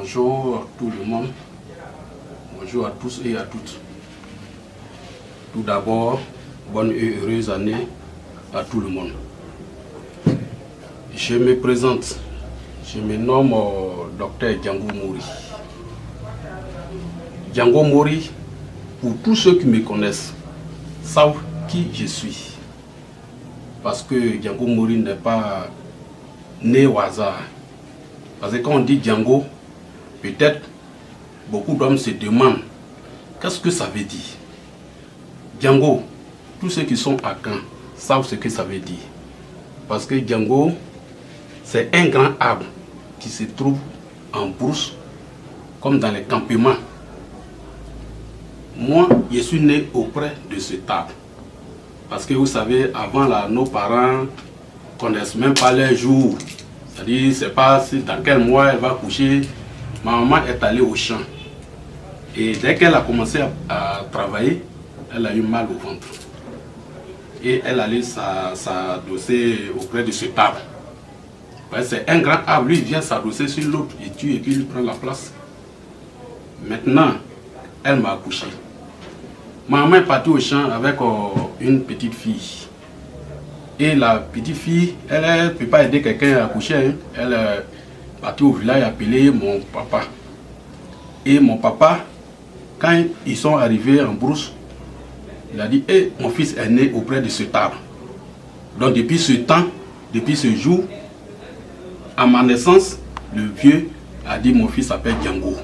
Bonjour à tout le monde, bonjour à tous et à toutes. Tout d'abord, bonne et heureuse année à tout le monde. Je me présente, je me nomme Dr Django Mori. Django Mori, pour tous ceux qui me connaissent, savent qui je suis. Parce que Django Mori n'est pas né au hasard. Parce que quand on dit Django, peut-être beaucoup d'hommes se demandent qu'est-ce que ça veut dire. Django, tous ceux qui sont à Caen savent ce que ça veut dire. Parce que Django, c'est un grand arbre qui se trouve en brousse, comme dans les campements. Moi, je suis né auprès de cet arbre. Parce que vous savez, avant là, nos parents ne connaissent même pas les jours. C'est-à-dire, c'est pas dans quel mois elle va coucher. Ma maman est allée au champ. Et dès qu'elle a commencé à travailler, elle a eu mal au ventre. Et elle allait s'adosser auprès de cet arbre. C'est un grand arbre, lui il vient s'adosser sur l'autre, et puis il prend la place. Maintenant, elle m'a accouché. Ma maman est partie au champ avec une petite fille. Et la petite fille, elle ne peut pas aider quelqu'un à accoucher. Hein. Elle est partie au village appeler mon papa. Et mon papa, quand ils sont arrivés en brousse, il a dit, hey, mon fils est né auprès de cet arbre. Donc depuis ce temps, depuis ce jour, à ma naissance, le vieux a dit, mon fils s'appelle Django.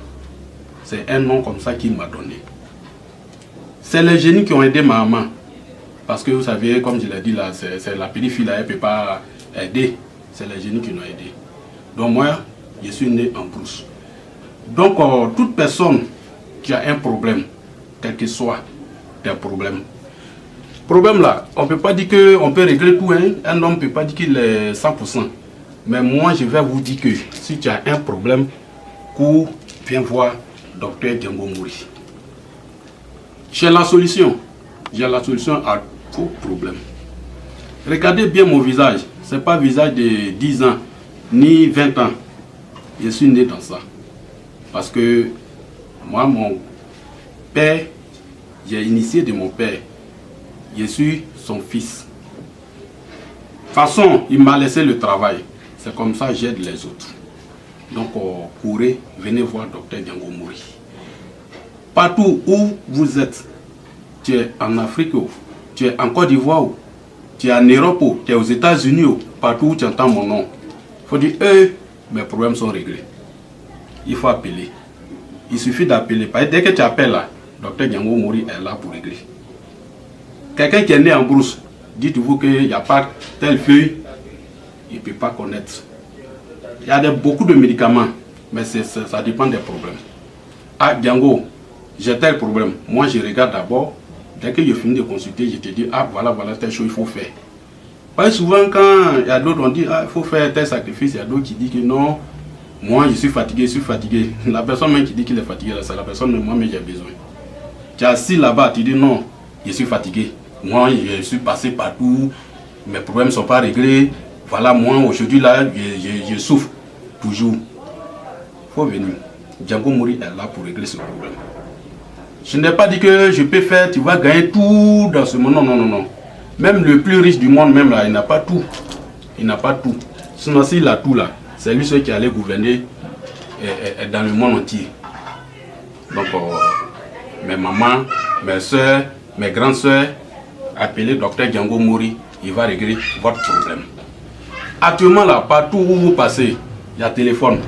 C'est un nom comme ça qu'il m'a donné. C'est les génies qui ont aidé ma maman. Parce que vous savez, comme je l'ai dit là, c'est la petite fille là, elle ne peut pas aider. C'est les génies qui l'ont aidé. Donc moi, je suis né en brousse. Donc toute personne qui a un problème, quel que soit tes problèmes. Problème là, on ne peut pas dire qu'on peut régler tout. Hein. Un homme ne peut pas dire qu'il est 100%. Mais moi, je vais vous dire que si tu as un problème, cours, viens voir Dr Django Mori. J'ai la solution. J'ai la solution à tout problème. Regardez bien mon visage. Ce n'est pas le visage de 10 ans, ni 20 ans. Je suis né dans ça. Parce que moi, mon père, j'ai initié de mon père. Je suis son fils. De toute façon, il m'a laissé le travail. C'est comme ça que j'aide les autres. Donc, courez, venez voir Dr Django Mori. Partout où vous êtes, tu es en Afrique, tu es en Côte d'Ivoire, tu es en Europe, tu es aux États-Unis, partout où tu entends mon nom. Il faut dire, mes problèmes sont réglés. Il faut appeler. Il suffit d'appeler. Dès que tu appelles là, Dr Django Mori est là pour régler. Quelqu'un qui est né en brousse, dites-vous qu'il n'y a pas telle feuille, il ne peut pas connaître. Il y a beaucoup de médicaments, mais ça dépend des problèmes. Ah, Django, j'ai tel problème. Moi, je regarde d'abord. Dès que je finis de consulter, je te dis, ah, voilà, telle chose, il faut faire. Parce que souvent, quand il y a d'autres, on dit, ah, il faut faire tel sacrifice, il y a d'autres qui disent que non, moi, je suis fatigué, La personne même qui dit qu'il est fatigué, c'est la personne, moi, mais j'ai besoin. Tu es assis là-bas, tu dis, non, je suis fatigué. Moi, je suis passé partout, mes problèmes ne sont pas réglés. Voilà, moi, aujourd'hui, là, je souffre toujours. Il faut venir. Django Mori est là pour régler ce problème. Je n'ai pas dit que je peux faire, tu vas gagner tout dans ce monde. Non. Même le plus riche du monde, même là, il n'a pas tout. Il n'a pas tout. Sinon, s'il a tout là, c'est lui seul qui allait gouverner dans le monde entier. Donc, mes mamans, mes soeurs, mes grandes soeurs, appelez Dr Django Mori, il va régler votre problème. Actuellement, là, partout où vous passez, il y a téléphone.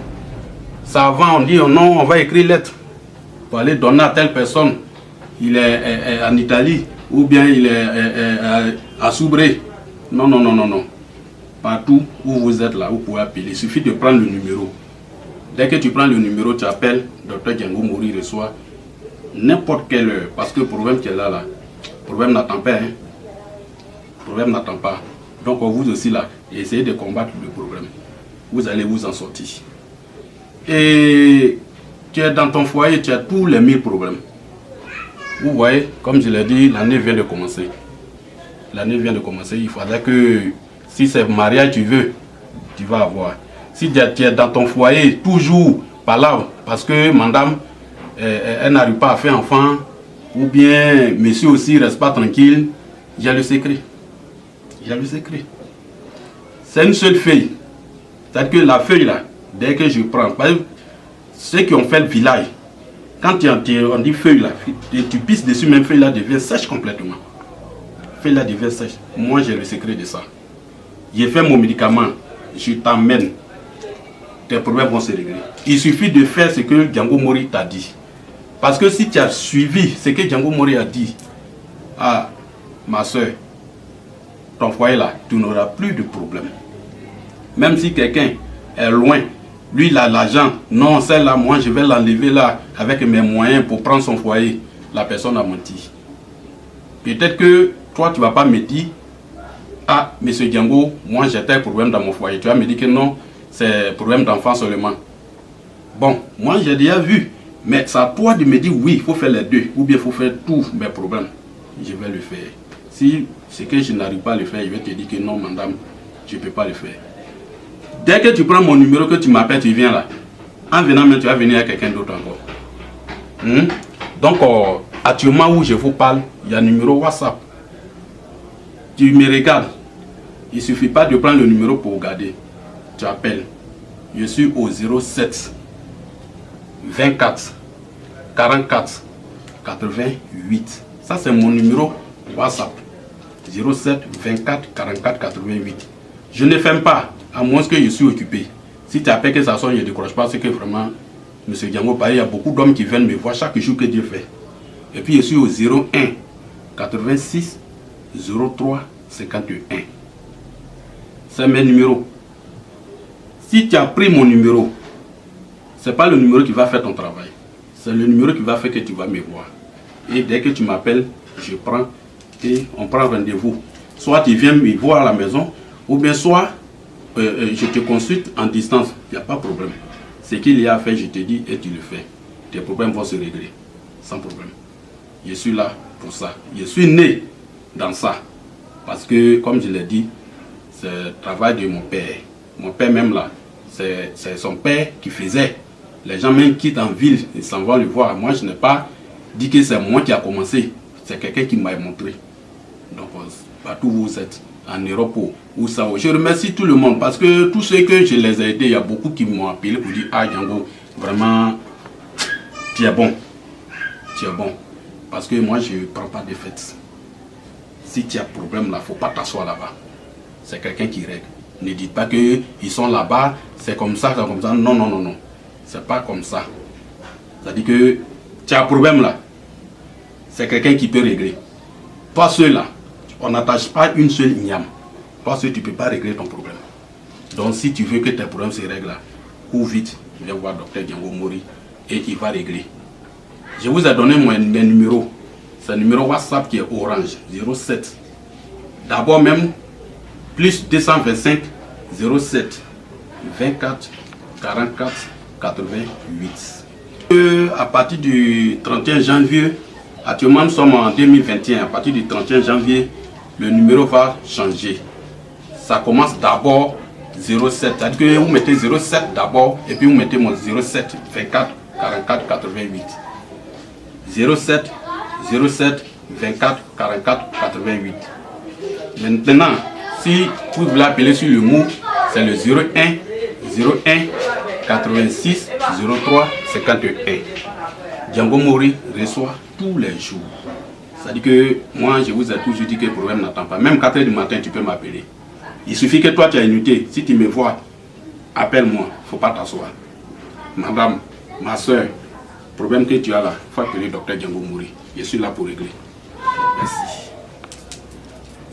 Ça avant, on dit, oh non, on va écrire lettre. Pour aller donner à telle personne, il est en Italie, ou bien il est à Soubré. Non. Partout où vous êtes là, vous pouvez appeler. Il suffit de prendre le numéro. Dès que tu prends le numéro, tu appelles, Dr Django Mori reçoit n'importe quelle heure. Parce que le problème qui est là, le problème n'attend pas. Hein. Le problème n'attend pas. Donc vous aussi là, essayez de combattre le problème. Vous allez vous en sortir. Et tu es dans ton foyer, tu as tous les 1000 problèmes. Vous voyez, comme je l'ai dit, l'année vient de commencer. L'année vient de commencer. Il faudrait que, si c'est mariage tu veux, tu vas avoir. Si tu es dans ton foyer, toujours par là, parce que madame, elle n'arrive pas à faire enfant, ou bien monsieur aussi ne reste pas tranquille, j'ai le secret. J'ai le secret. C'est une seule feuille. C'est-à-dire que la feuille là, dès que je prends, par exemple, ceux qui ont fait le village, quand on dit feuille là, tu pisses dessus, même feuille là devient sèche complètement. Feuille là devient sèche. Moi j'ai le secret de ça. J'ai fait mon médicament, je t'emmène. Tes problèmes vont se régler. Il suffit de faire ce que Django Mori t'a dit. Parce que si tu as suivi ce que Django Mori a dit, ah, ma soeur, ton foyer là, tu n'auras plus de problème. Même si quelqu'un est loin, lui il a l'argent, non, celle-là, moi je vais l'enlever là avec mes moyens pour prendre son foyer. La personne a menti. Peut-être que toi tu ne vas pas me dire, ah, monsieur Django, moi j'ai tel problème dans mon foyer. Tu vas me dire que non, c'est problème d'enfant seulement. Bon, moi j'ai déjà vu, mais c'est à toi de me dire oui, il faut faire les deux, ou bien il faut faire tous mes problèmes. Je vais le faire. Si c'est que je n'arrive pas à le faire, je vais te dire que non, madame, je ne peux pas le faire. Dès que tu prends mon numéro, que tu m'appelles, tu viens là. En venant même, tu vas venir à quelqu'un d'autre encore. Donc, actuellement où je vous parle, il y a un numéro WhatsApp. Tu me regardes. Il ne suffit pas de prendre le numéro pour regarder. Tu appelles. Je suis au 07 24 44 88. Ça, c'est mon numéro WhatsApp. 07 24 44 88. Je ne ferme pas, à moins que je suis occupé. Si tu appelles que ça sonne, je ne décroche pas, c'est que vraiment, M. Django, il y a beaucoup d'hommes qui viennent me voir chaque jour que Dieu fait. Et puis je suis au 01 86 03 51. C'est mes numéros. Si tu as pris mon numéro, ce n'est pas le numéro qui va faire ton travail. C'est le numéro qui va faire que tu vas me voir. Et dès que tu m'appelles, je prends et on prend rendez-vous. Soit tu viens me voir à la maison, ou bien soit je te consulte en distance. Il n'y a pas de problème. Ce qu'il y a à faire, je te dis et tu le fais. Tes problèmes vont se régler. Sans problème. Je suis là pour ça. Je suis né dans ça. Parce que, comme je l'ai dit, c'est le travail de mon père. Mon père même là, c'est son père qui faisait. Les gens même quittent en ville, ils s'en vont le voir. Moi, je n'ai pas dit que c'est moi qui a commencé. C'est quelqu'un qui m'a montré. Donc, partout où vous êtes, en Europe ou ça. Je remercie tout le monde parce que tous ceux que je les ai aidés, il y a beaucoup qui m'ont appelé pour dire, ah Django, vraiment, tu es bon. Tu es bon. Parce que moi, je ne prends pas de fête. Si tu as problème là, il ne faut pas t'asseoir là-bas. C'est quelqu'un qui règle. Ne dites pas qu'ils sont là-bas, c'est comme ça, c'est comme ça. Non, non, non, non. C'est pas comme ça. C'est-à-dire que tu as un problème là. C'est quelqu'un qui peut régler. Toi, ceux-là, on n'attache pas une seule igname. Parce que tu ne peux pas régler ton problème. Donc, si tu veux que tes problèmes se règlent là, cours vite, viens voir Dr Django Mori et il va régler. Je vous ai donné mes numéros. C'est un numéro WhatsApp qui est orange, 07. D'abord même, plus 225 07 24 44 88. À partir du 31 janvier, actuellement nous sommes en 2021, à partir du 31 janvier, le numéro va changer. Ça commence d'abord 07, c'est-à-dire que vous mettez 07 d'abord et puis vous mettez mon 07 24 44 88. 07 07 24 44 88. Maintenant, si vous voulez appeler sur le mot, c'est le 01 86 03 51. Django Mori reçoit tous les jours. C'est-à-dire que moi, je vous ai toujours dit que le problème n'attend pas. Même 4 h du matin, tu peux m'appeler. Il suffit que toi, tu as une unité. Si tu me vois, appelle-moi. Il ne faut pas t'asseoir. Madame, ma soeur, le problème que tu as là, il faut appeler le docteur Django Mori. Je suis là pour régler. Merci.